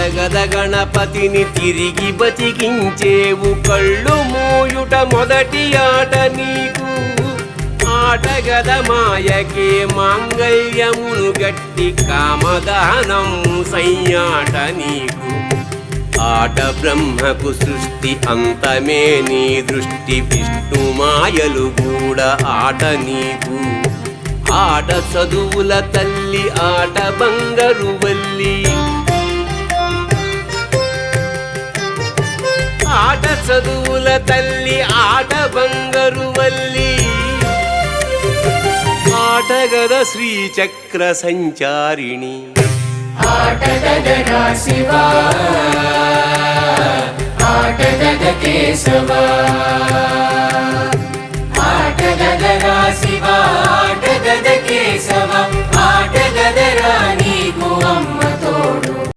ఆటగద గణపతిని తిరిగి బతికించేవు కళ్ళు మూయుట మొదటి ఆట నీకు ఆటగద మాయకే మాంగళ్యమును గట్టి కామదానం సయ్యాట నీకు ఆట బ్రహ్మకు సృష్టి అంతమే నీ దృష్టి విష్ణు మాయలు కూడా ఆట నీకు ఆట చదువుల తల్లి ఆట బంగారు వల్లి ఆట చదువుల తల్లి ఆట బంగారు వల్లి ఆటగద శ్రీచక్ర సంచారిణి ఆటగద శివా ఆటగద కేశవా ఆటగద శివా ఆటగద కేశవ